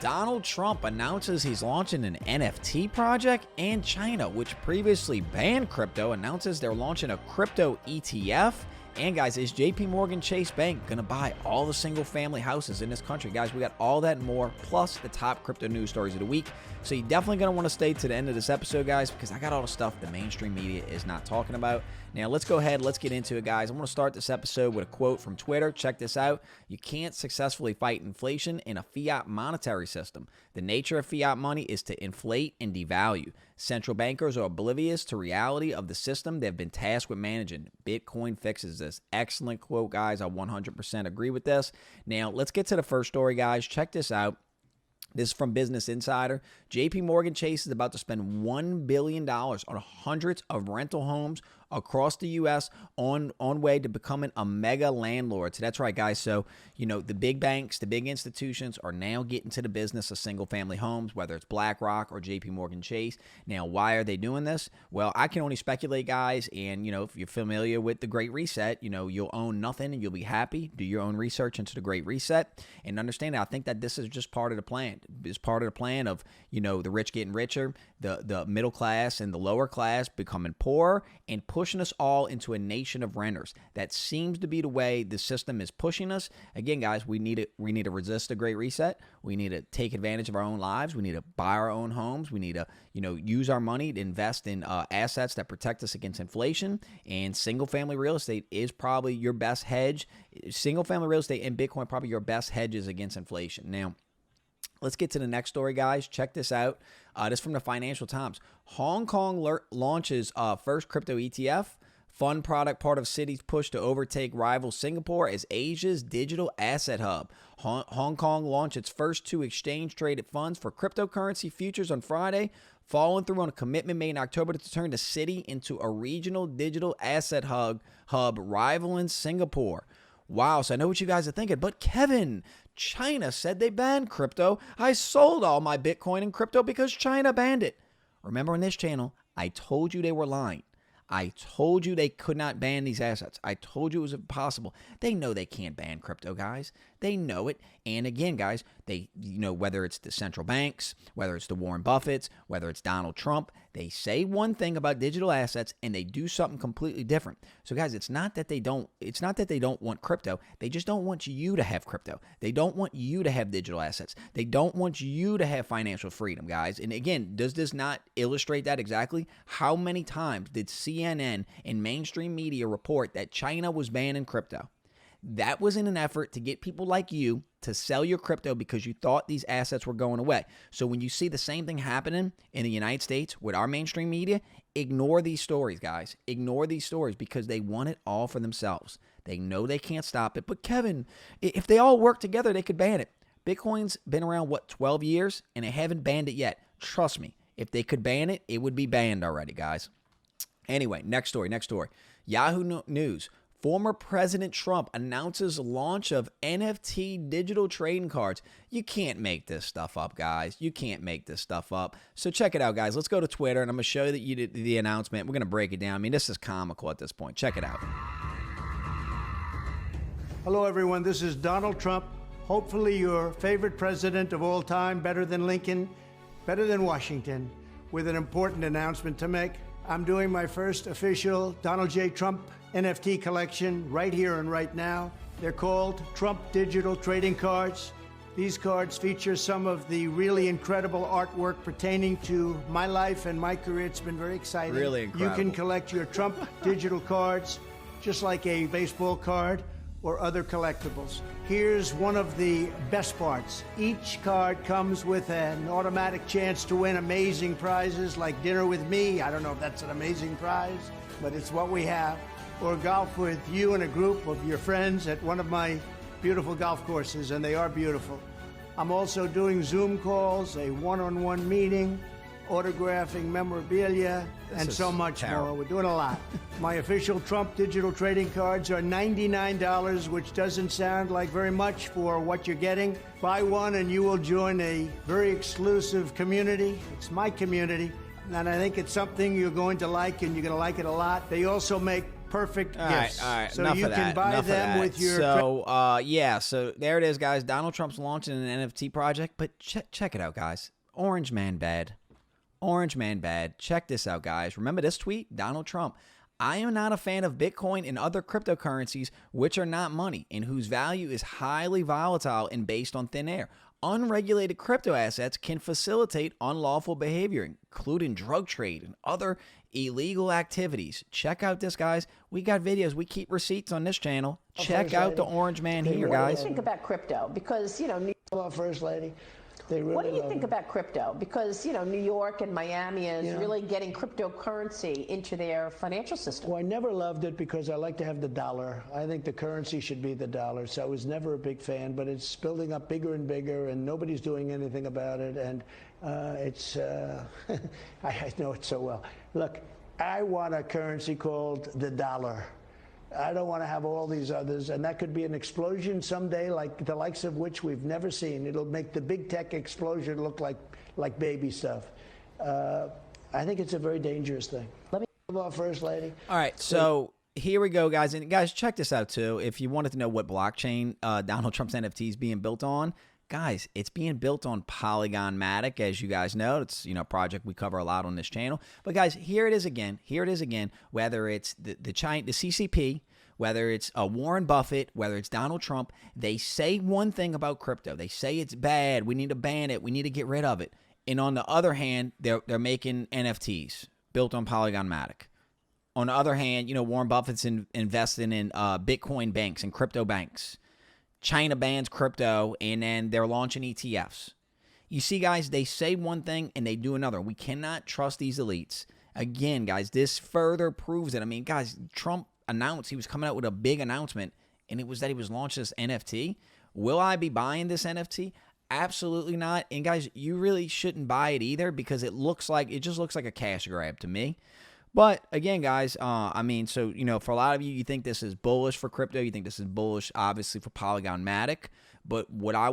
Donald Trump announces he's launching an NFT project, and China, which previously banned crypto, announces they're launching a crypto ETF. And guys, is JP Morgan Chase Bank going to buy all the single family houses in this country? Guys, we got all that and more, plus the top crypto news stories of the week. So you're definitely going to want to stay to the end of this episode, guys, because I got all the stuff the mainstream media is not talking about. Now, let's go ahead. Let's get into it, guys. I'm going to start this episode with a quote from Twitter. Check this out. You can't successfully fight inflation in a fiat monetary system. The nature of fiat money is to inflate and devalue. Central bankers are oblivious to reality of the system they've been tasked with managing. Bitcoin fixes this. Excellent quote, guys. I 100% agree with this. Now, let's get to the first story, guys. Check this out. This is from Business Insider. JP Morgan Chase is about to spend $1 billion on hundreds of rental homes across the U.S. on way to becoming a mega landlord. So that's right, guys. So, you know, the big banks, the big institutions are now getting to the business of single-family homes, whether it's BlackRock or JP Morgan Chase. Now, why are they doing this? Well, I can only speculate, guys. And, you know, if you're familiar with the Great Reset, you know, you'll own nothing and you'll be happy. Do your own research into the Great Reset and understand that. I think that this is just part of the plan. It's part of the plan of, you know, the rich getting richer, the middle class and the lower class becoming poorer, and pushing us all into a nation of renters. That seems to be the way the system is pushing us. Again, guys, we need to resist the Great Reset. We need to take advantage of our own lives. We need to buy our own homes. We need to, you know, use our money to invest in assets that protect us against inflation. And single-family real estate is probably your best hedge. Single-family real estate and Bitcoin probably your best hedges against inflation. Now, let's get to the next story, guys. Check this out. This is from the Financial Times. Hong Kong launches first crypto ETF. Fund product part of Citi's push to overtake rival Singapore as Asia's digital asset hub. Hong Kong launched its first two exchange-traded funds for cryptocurrency futures on Friday, following through on a commitment made in October to turn the city into a regional digital asset hub rivaling Singapore. Wow, so I know what you guys are thinking, but Kevin, China said they banned crypto. I sold all my Bitcoin and crypto because China banned it. Remember on this channel, I told you they were lying. I told you they could not ban these assets. I told you it was impossible. They know they can't ban crypto, guys. They know it. And again, guys, they, you know, whether it's the central banks, whether it's the Warren Buffetts, whether it's Donald Trump, they say one thing about digital assets and they do something completely different. So guys, it's not that they don't want crypto. They just don't want you to have crypto. They don't want you to have digital assets. They don't want you to have financial freedom, guys. And again, does this not illustrate that exactly? How many times did CNN and mainstream media report that China was banning crypto? That was in an effort to get people like you to sell your crypto because you thought these assets were going away. So when you see the same thing happening in the United States with our mainstream media, ignore these stories, guys. Ignore these stories because they want it all for themselves. They know they can't stop it. But Kevin, if they all work together, they could ban it. Bitcoin's been around, 12 years, and they haven't banned it yet. Trust me, if they could ban it, it would be banned already, guys. Anyway, next story. Yahoo News. Former President Trump announces launch of NFT digital trading cards. You can't make this stuff up, guys. You can't make this stuff up. So check it out, guys. Let's go to Twitter, and I'm going to show you the announcement. We're going to break it down. I mean, this is comical at this point. Check it out. Hello, everyone. This is Donald Trump. Hopefully your favorite president of all time, better than Lincoln, better than Washington, with an important announcement to make. I'm doing my first official Donald J. Trump NFT collection right here and right now. They're called Trump Digital Trading Cards. These cards feature some of the really incredible artwork pertaining to my life and my career. It's been very exciting. Really incredible. You can collect your Trump digital cards just like a baseball card or other collectibles. Here's one of the best parts. Each card comes with an automatic chance to win amazing prizes like dinner with me. I don't know if that's an amazing prize, but it's what we have. Or golf with you and a group of your friends at one of my beautiful golf courses, and they are beautiful. I'm also doing Zoom calls, a one-on-one meeting, autographing memorabilia, and so much more. We're doing a lot. My official Trump digital trading cards are $99, which doesn't sound like very much for what you're getting. Buy one and you will join a very exclusive community. It's my community, and I think it's something you're going to like, and you're going to like it a lot. They also make perfect gifts. All right. So Enough you of can that. buy Enough them of that. with your. So, yeah. So there it is, guys. Donald Trump's launching an NFT project, but check it out, guys. Orange man bad. Orange man bad. Check this out, guys. Remember this tweet? Donald Trump. I am not a fan of Bitcoin and other cryptocurrencies which are not money and whose value is highly volatile and based on thin air. Unregulated crypto assets can facilitate unlawful behavior, including drug trade and other illegal activities. Check out this, guys. We got videos. We keep receipts on this channel. Check out the orange man here, guys. What do you think about crypto? Because, you know, Hello, First Lady. They really what do you love think it. about crypto? Because, you know, New York and Miami is really getting cryptocurrency into their financial system. Well, I never loved it because I like to have the dollar. I think the currency should be the dollar. So I was never a big fan, but it's building up bigger and bigger, and nobody's doing anything about it. And I know it so well. Look, I want a currency called the dollar. I don't want to have all these others, and that could be an explosion someday, like the likes of which we've never seen. It'll make the big tech explosion look like baby stuff. I think it's a very dangerous thing. Let me about First Lady. All right, so here we go, guys. And guys, check this out too. If you wanted to know what blockchain Donald Trump's NFT is being built on, guys, it's being built on Polygon MATIC, as you guys know. It's, a project we cover a lot on this channel. But guys, here it is again. Whether it's the CCP, whether it's Warren Buffett, whether it's Donald Trump, they say one thing about crypto. They say it's bad. We need to ban it. We need to get rid of it. And on the other hand, they're making NFTs built on Polygon MATIC. On the other hand, Warren Buffett's investing in Bitcoin banks and crypto banks. China bans crypto, and then they're launching ETFs. You see, guys, they say one thing and they do another. We cannot trust these elites. Again, guys, this further proves it. I mean, guys, Trump announced he was coming out with a big announcement, and it was that he was launching this NFT. Will I be buying this NFT? Absolutely not. And guys, you really shouldn't buy it either because it just looks like a cash grab to me. But again, guys, for a lot of you, you think this is bullish for crypto. You think this is bullish, obviously, for Polygon MATIC. But what I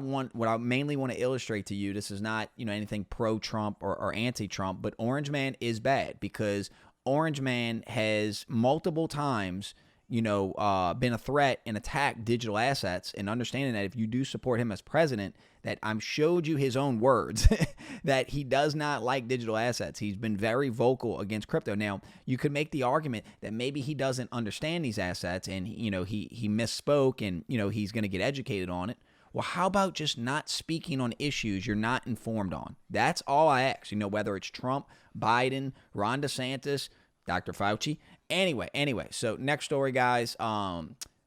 mainly want to illustrate to you, this is not, anything pro-Trump or anti-Trump, but Orange Man is bad because Orange Man has multiple times, been a threat and attacked digital assets, and understanding that if you do support him as president, that I'm showed you his own words that he does not like digital assets. He's been very vocal against crypto. Now, you could make the argument that maybe he doesn't understand these assets and, he misspoke and, he's going to get educated on it. Well, how about just not speaking on issues you're not informed on? That's all I ask, whether it's Trump, Biden, Ron DeSantis, Dr. Fauci. Anyway, so next story, guys.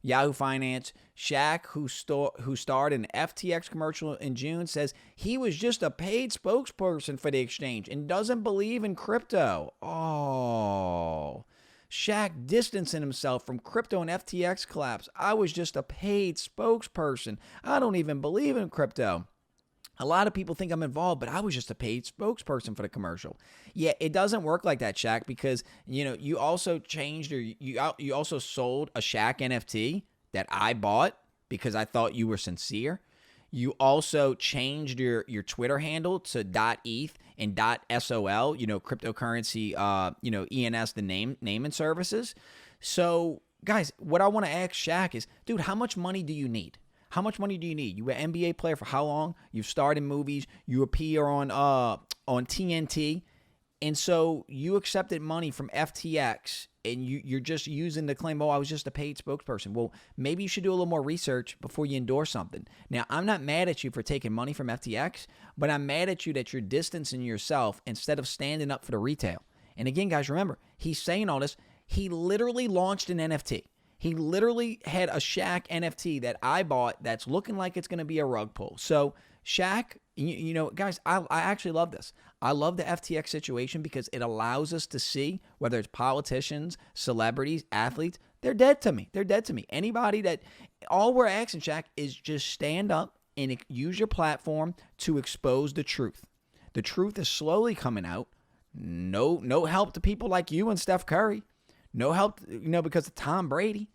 Yahoo Finance, Shaq, who starred in an FTX commercial in June, says he was just a paid spokesperson for the exchange and doesn't believe in crypto. Oh, Shaq distancing himself from crypto and FTX collapse. I was just a paid spokesperson. I don't even believe in crypto. A lot of people think I'm involved, but I was just a paid spokesperson for the commercial. Yeah, it doesn't work like that, Shaq, because, you also changed or you also sold a Shaq NFT that I bought because I thought you were sincere. You also changed your Twitter handle to .eth and .sol, cryptocurrency, ENS, the naming services. So, guys, what I want to ask Shaq is, dude, how much money do you need? How much money do you need? You were an NBA player for how long? You've starred in movies. You appear on TNT. And so you accepted money from FTX and you're just using the claim, I was just a paid spokesperson. Well, maybe you should do a little more research before you endorse something. Now, I'm not mad at you for taking money from FTX, but I'm mad at you that you're distancing yourself instead of standing up for the retail. And again, guys, remember, he's saying all this. He literally launched an NFT. He literally had a Shaq NFT that I bought that's looking like it's going to be a rug pull. So Shaq, guys, I actually love this. I love the FTX situation because it allows us to see whether it's politicians, celebrities, athletes. They're dead to me. Anybody that, all we're asking, Shaq, is just stand up and use your platform to expose the truth. The truth is slowly coming out. No help to people like you and Steph Curry. No help, because of Tom Brady.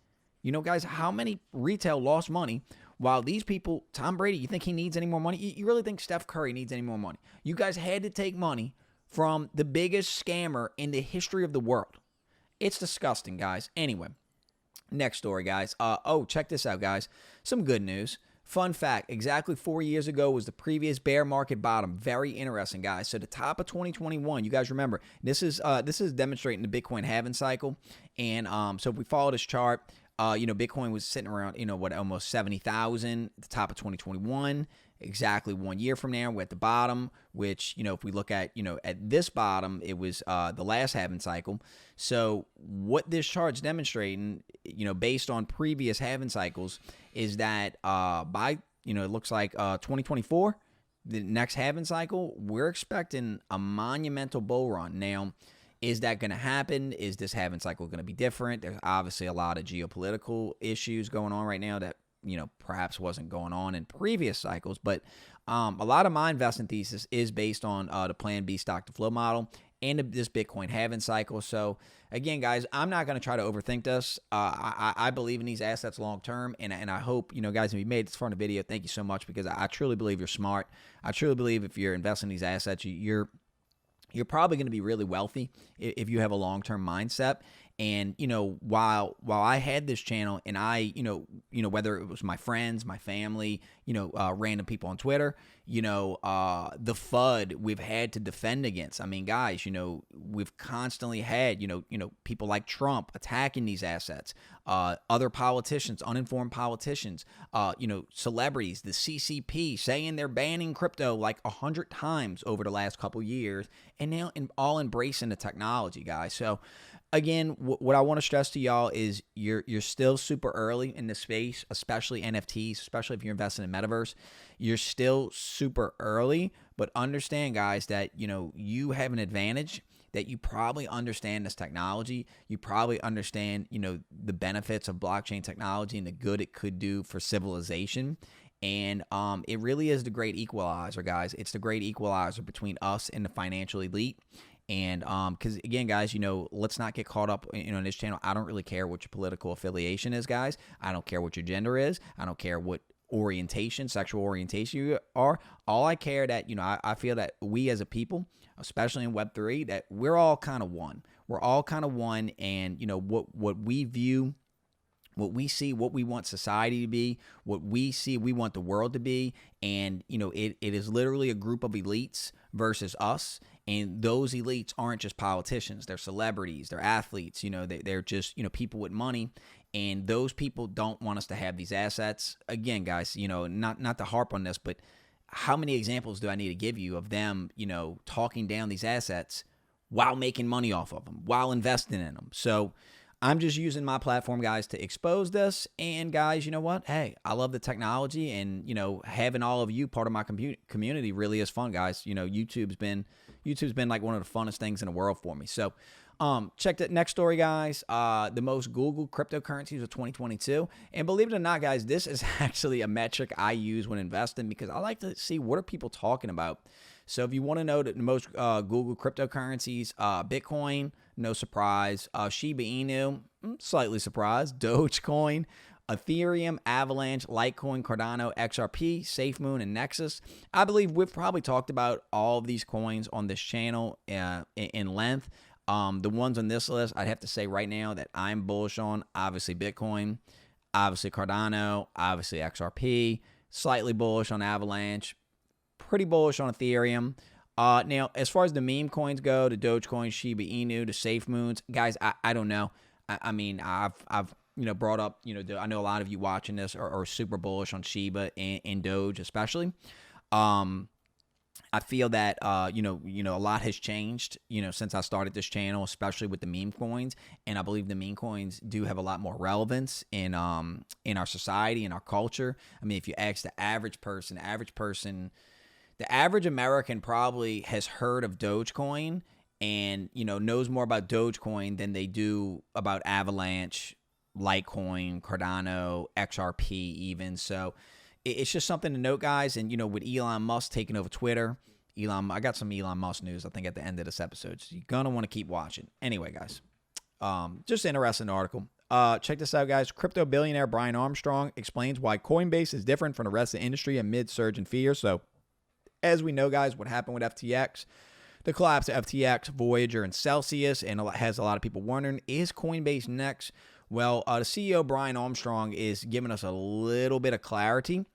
Guys, how many retail lost money while these people, Tom Brady, you think he needs any more money? You really think Steph Curry needs any more money? You guys had to take money from the biggest scammer in the history of the world. It's disgusting, guys. Anyway, Next story, guys. Oh, check this out, guys. Some good news. Fun fact, exactly 4 years ago was the previous bear market bottom. Very interesting, guys. So the top of 2021, you guys remember, this is demonstrating the Bitcoin halving cycle. And so if we follow this chart, Bitcoin was sitting around, almost 70,000 at the top of 2021. Exactly 1 year from now, we're at the bottom, which, if we look at, at this bottom, it was the last halving cycle. So what this chart's demonstrating, based on previous halving cycles, is that by, it looks like 2024, the next halving cycle, we're expecting a monumental bull run. Now, is that going to happen? Is this halving cycle going to be different? There's obviously a lot of geopolitical issues going on right now that perhaps wasn't going on in previous cycles, but a lot of my investment thesis is based on the Plan B stock to flow model and this Bitcoin halving cycle. So again, guys, I'm not going to try to overthink this. I believe in these assets long term, and I hope, guys, if you made this far in the video, thank you so much, because I truly believe you're smart. I truly believe if you're investing in these assets, you're probably going to be really wealthy if you have a long-term mindset. And, while I had this channel, and I, whether it was my friends, my family, random people on Twitter, the FUD we've had to defend against. I mean, guys, we've constantly had, people like Trump attacking these assets, other politicians, uninformed politicians, celebrities, the CCP saying they're banning crypto like 100 times over the last couple years, and now all embracing the technology, guys. So again, what I want to stress to y'all is you're still super early in the space, especially NFTs, especially if you're investing in metaverse. You're still super early, but understand, guys, that you have an advantage, that you probably understand this technology. You probably understand the benefits of blockchain technology and the good it could do for civilization. And it really is the great equalizer, guys. It's the great equalizer between us and the financial elite. And because again, guys, let's not get caught up in this channel. I don't really care what your political affiliation is, guys. I don't care what your gender is. I don't care what sexual orientation you are. All I care that, I feel that we as a people, especially in Web3, that we're all kind of one. We're all kind of one. And, what we view, what we see, what we want society to be, what we see we want the world to be. And, it is literally a group of elites versus us. And those elites aren't just politicians. They're celebrities. They're athletes. They're just, people with money. And those people don't want us to have these assets. Again, guys, not to harp on this, but how many examples do I need to give you of them, talking down these assets while making money off of them, while investing in them? So I'm just using my platform, guys, to expose this. And guys, you know what? Hey, I love the technology, and having all of you part of my community really is fun, guys. YouTube's been like one of the funnest things in the world for me. So check that next story, guys. The most Googled cryptocurrencies of 2022. And believe it or not, guys, this is actually a metric I use when investing, because I like to see what are people talking about. So if you want to know the most Googled cryptocurrencies, Bitcoin, no surprise. Shiba Inu, slightly surprised. Dogecoin, Ethereum, Avalanche, Litecoin, Cardano, XRP, SafeMoon, and Nexus. I believe we've probably talked about all of these coins on this channel in length. The ones on this list, I'd have to say right now that I'm bullish on, obviously Bitcoin, obviously Cardano, obviously XRP, slightly bullish on Avalanche, pretty bullish on Ethereum. Now, as far as the meme coins go, the Dogecoin, Shiba Inu, the SafeMoons, guys, I don't know. I mean, I've brought up, I know a lot of you watching this are super bullish on Shiba and Doge, especially. I feel that, a lot has changed, since I started this channel, especially with the meme coins. And I believe the meme coins do have a lot more relevance in our society, in our culture. I mean, if you ask the average person, the average American probably has heard of Dogecoin and, knows more about Dogecoin than they do about Avalanche, Litecoin, Cardano, XRP even. So it's just something to note, guys. And, with Elon Musk taking over Twitter, I got some Elon Musk news, I think, at the end of this episode. So you're going to want to keep watching. Anyway, guys, just an interesting article. Check this out, guys. Crypto billionaire Brian Armstrong explains why Coinbase is different from the rest of the industry amid surge in fear. So as we know, guys, what happened with FTX, the collapse of FTX, Voyager, and Celsius, and has a lot of people wondering, is Coinbase next? Well, the CEO, Brian Armstrong, is giving us a little bit of clarity.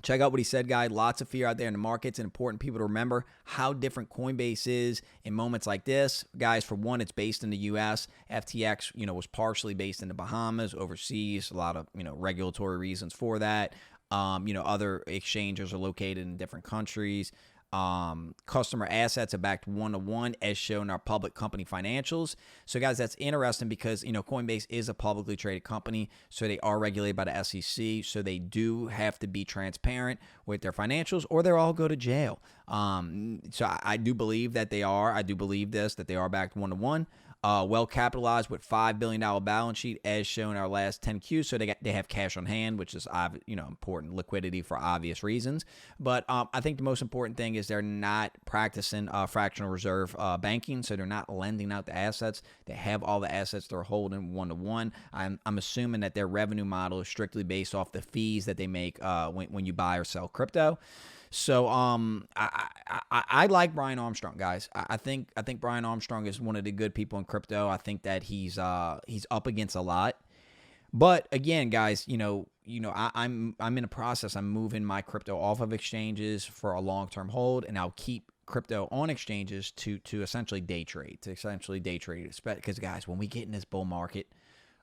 Check out what he said, guys. Lots of fear out there in the markets, and important people to remember how different Coinbase is in moments like this. Guys, for one, it's based in the U.S. FTX, was partially based in the Bahamas, overseas. A lot of, regulatory reasons for that. Other exchanges are located in different countries. Customer assets are backed 1-to-1 as shown in our public company financials. So guys, that's interesting because, Coinbase is a publicly traded company. So they are regulated by the SEC. So they do have to be transparent with their financials or they'll all go to jail. So I do believe that they are. I do believe that they are backed 1-to-1. Well capitalized with $5 billion balance sheet as shown in our last 10Q. So they have cash on hand, which is important liquidity for obvious reasons. But I think the most important thing is they're not practicing fractional reserve banking, so they're not lending out the assets. They have all the assets they're holding 1-to-1. I'm assuming that their revenue model is strictly based off the fees that they make when you buy or sell crypto. So I like Brian Armstrong, guys. I think Brian Armstrong is one of the good people in crypto. I think that he's up against a lot. But again, guys, I'm in a process. I'm moving my crypto off of exchanges for a long-term hold, and I'll keep crypto on exchanges to essentially day trade. Because guys, when we get in this bull market,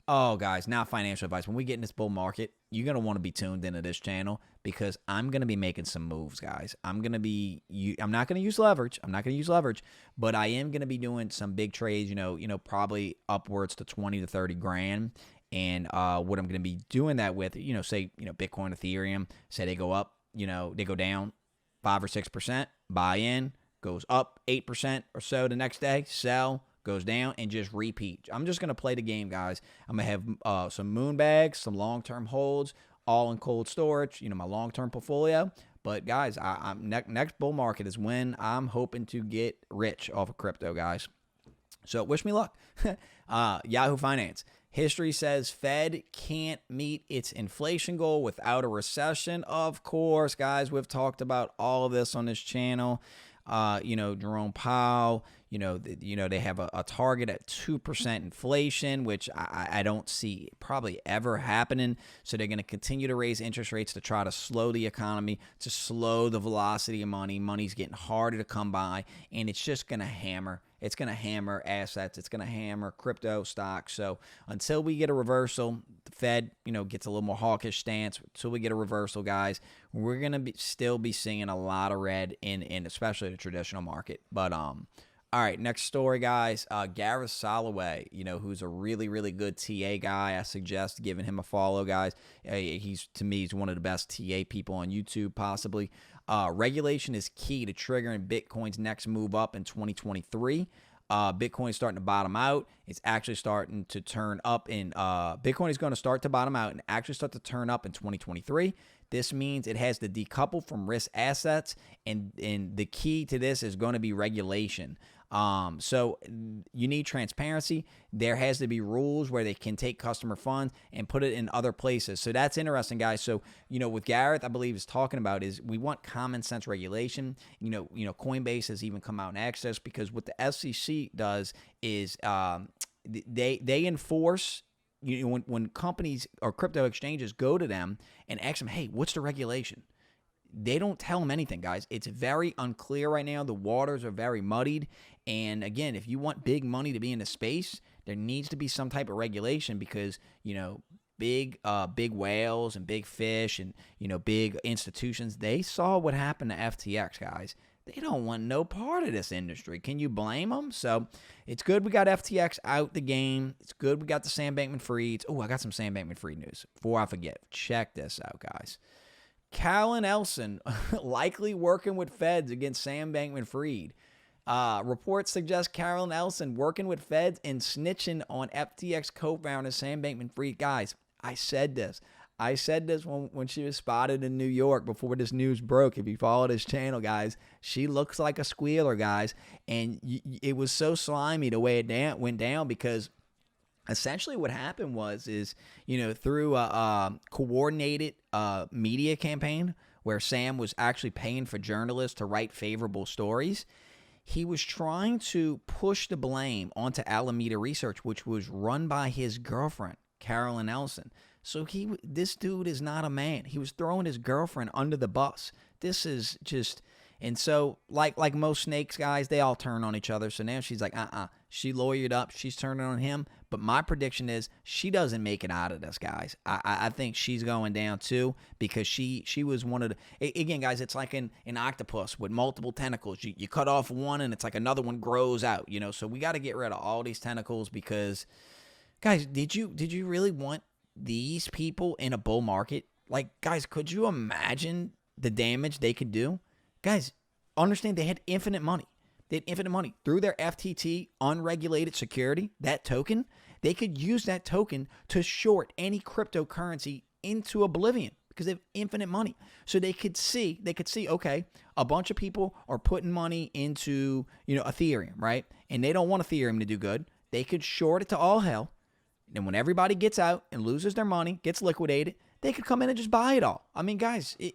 guys, not financial advice. When we get in this bull market, you're going to want to be tuned into this channel because I'm going to be making some moves, guys. I'm not going to use leverage. But I am going to be doing some big trades, probably upwards to 20 to 30 grand. And what I'm going to be doing that with, say, Bitcoin, Ethereum, say they go up, they go down 5 or 6%, buy in, goes up 8% or so the next day, sell, goes down, and just repeat. I'm just going to play the game, guys. I'm going to have some moon bags, some long-term holds, all in cold storage, my long-term portfolio. But, guys, next bull market is when I'm hoping to get rich off of crypto, guys. So wish me luck. Yahoo Finance. History says Fed can't meet its inflation goal without a recession. Of course, guys, we've talked about all of this on this channel. Jerome Powell, they have a target at 2% inflation, which I don't see probably ever happening. So they're going to continue to raise interest rates to try to slow the economy, to slow the velocity of money. Money's getting harder to come by, and it's just going to hammer. It's going to hammer assets. It's going to hammer crypto stocks. So until we get a reversal, the Fed, gets a little more hawkish stance. Until we get a reversal, guys, we're going to still be seeing a lot of red in especially the traditional market. But all right, next story, guys. Gareth Soloway, who's a really, really good TA guy. I suggest giving him a follow, guys. He's one of the best TA people on YouTube, possibly. Regulation is key to triggering Bitcoin's next move up in 2023. Bitcoin is starting to bottom out. It's actually starting to turn up in Bitcoin is going to start to bottom out and actually start to turn up in 2023. This means it has to decouple from risk assets, and the key to this is going to be regulation. So you need transparency. There has to be rules where they can take customer funds and put it in other places. So that's interesting, guys. So, with Gareth, I believe is talking about is we want common sense regulation. Coinbase has even come out and access because what the SEC does is they enforce. When companies or crypto exchanges go to them and ask them, hey, what's the regulation? They don't tell them anything, guys. It's very unclear right now. The waters are very muddied. And again, if you want big money to be in the space, there needs to be some type of regulation because, big whales and big fish and, big institutions, they saw what happened to FTX, guys. They don't want no part of this industry. Can you blame them? So it's good we got FTX out the game. It's good we got the Sam Bankman-Fried. Oh, I got some Sam Bankman-Fried news. Before I forget, check this out, guys. Callan Elson likely working with feds against Sam Bankman-Fried. Reports suggest Callan Elson working with feds and snitching on FTX co-founder Sam Bankman-Fried. Guys, I said this when she was spotted in New York before this news broke. If you follow this channel, guys, she looks like a squealer, guys. And it was so slimy the way it went down because essentially what happened is through a coordinated media campaign where Sam was actually paying for journalists to write favorable stories, he was trying to push the blame onto Alameda Research, which was run by his girlfriend. Carolyn Ellison. So this dude is not a man. He was throwing his girlfriend under the bus. This is just, and so like most snakes, guys, they all turn on each other. So now she's like, she lawyered up. She's turning on him. But my prediction is she doesn't make it out of this, guys. I think she's going down too, because she was one of the, again, guys, it's like an octopus with multiple tentacles. You cut off one and it's like another one grows out, you know. So we got to get rid of all these tentacles because, guys, did you really want these people in a bull market? Like, guys, could you imagine the damage they could do? Guys, understand they had infinite money. They had infinite money through their FTT unregulated security, that token. They could use that token to short any cryptocurrency into oblivion because they have infinite money. So they could see, okay, a bunch of people are putting money into, Ethereum, right? And they don't want Ethereum to do good. They could short it to all hell. And when everybody gets out and loses their money, gets liquidated, they could come in and just buy it all. I mean, guys, the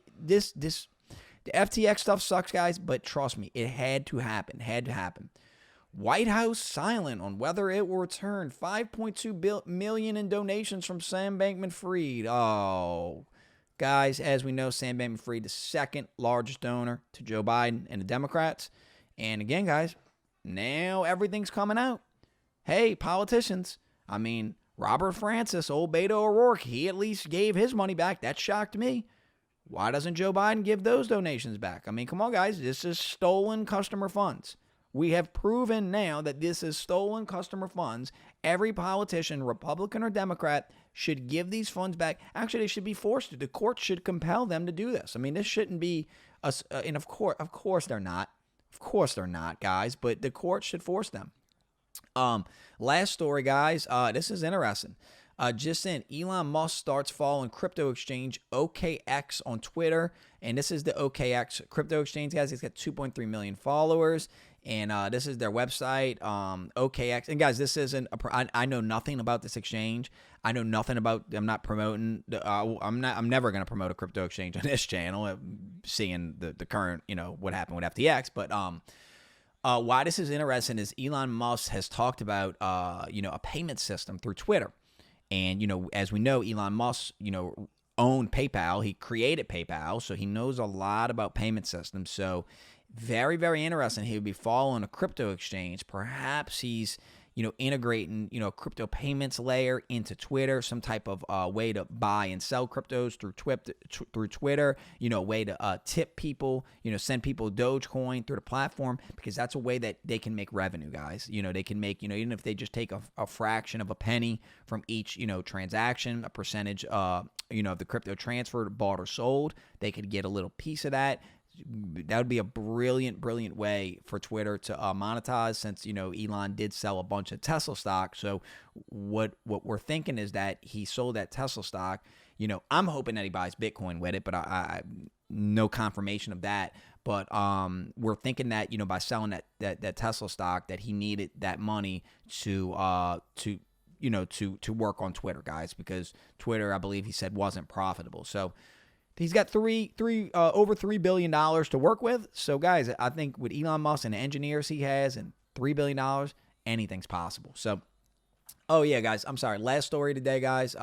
FTX stuff sucks, guys, but trust me, it had to happen. White House silent on whether it will return $5.2 million in donations from Sam Bankman-Fried. Oh, guys, as we know, Sam Bankman-Fried, the second largest donor to Joe Biden and the Democrats. And again, guys, now everything's coming out. Hey, politicians, I mean, Robert Francis, old Beto O'Rourke, he at least gave his money back. That shocked me. Why doesn't Joe Biden give those donations back? I mean, come on, guys. This is stolen customer funds. We have proven now that this is stolen customer funds. Every politician, Republican or Democrat, should give these funds back. Actually, they should be forced to. The court should compel them to do this. I mean, this shouldn't be, and of course they're not. Of course they're not, guys, but the court should force them. Last story, guys. This is interesting. Just in, Elon Musk starts following crypto exchange OKX on Twitter. And this is the OKX crypto exchange, guys. It's got 2.3 million followers. And this is their website, OKX. And, guys, this isn't I know nothing about this exchange. I know nothing about, I'm not promoting, I'm never going to promote a crypto exchange on this channel, seeing the current, what happened with FTX. But why this is interesting is Elon Musk has talked about, a payment system through Twitter. And, as we know, Elon Musk, owned PayPal. He created PayPal, so he knows a lot about payment systems. So very, very interesting. He would be following a crypto exchange. Perhaps he's, integrating, a crypto payments layer into Twitter, some type of way to buy and sell cryptos through Twitter, a way to tip people, send people Dogecoin through the platform, because that's a way that they can make revenue, guys. They can make, even if they just take a fraction of a penny from each, transaction, a percentage, of the crypto transfer, bought or sold, they could get a little piece of that. That would be a brilliant way for Twitter to monetize, since, Elon did sell a bunch of Tesla stock. So what we're thinking is that he sold that Tesla stock. I'm hoping that he buys Bitcoin with it, but I no confirmation of that. But we're thinking that, by selling that Tesla stock, that he needed that money to work on Twitter, guys, because Twitter, I believe he said, wasn't profitable. So he's got over $3 billion to work with. So, guys, I think with Elon Musk and the engineers he has and $3 billion, anything's possible. So, oh, yeah, guys, I'm sorry. Last story today, guys.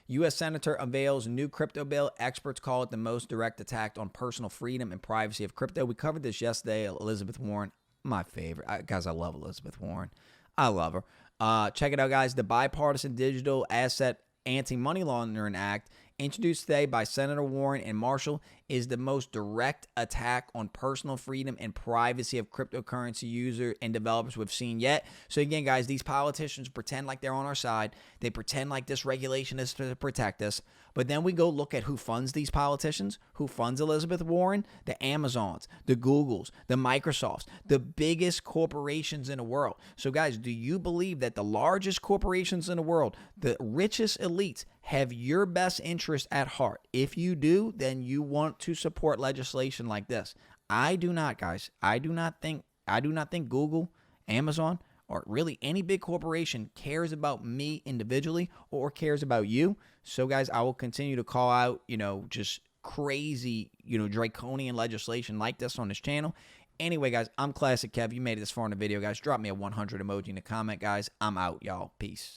U.S. Senator unveils new crypto bill. Experts call it the most direct attack on personal freedom and privacy of crypto. We covered this yesterday. Elizabeth Warren, my favorite. Guys, I love Elizabeth Warren. I love her. Check it out, guys. The Bipartisan Digital Asset Anti-Money Laundering Act, introduced today by Senator Warren and Marshall, is the most direct attack on personal freedom and privacy of cryptocurrency users and developers we've seen yet. So again, guys, these politicians pretend like they're on our side. They pretend like this regulation is to protect us. But then we go look at who funds these politicians, who funds Elizabeth Warren, the Amazons, the Googles, the Microsofts, the biggest corporations in the world. So guys, do you believe that the largest corporations in the world, the richest elites, have your best interest at heart? If you do, then you want to support legislation like this. I do not, guys. I do not think Google, Amazon, or really any big corporation cares about me individually or cares about you. So, guys, I will continue to call out, just crazy, draconian legislation like this on this channel. Anyway, guys, I'm Classic Kev. You made it this far in the video, guys. Drop me a 100 emoji in the comment, guys. I'm out, y'all. Peace.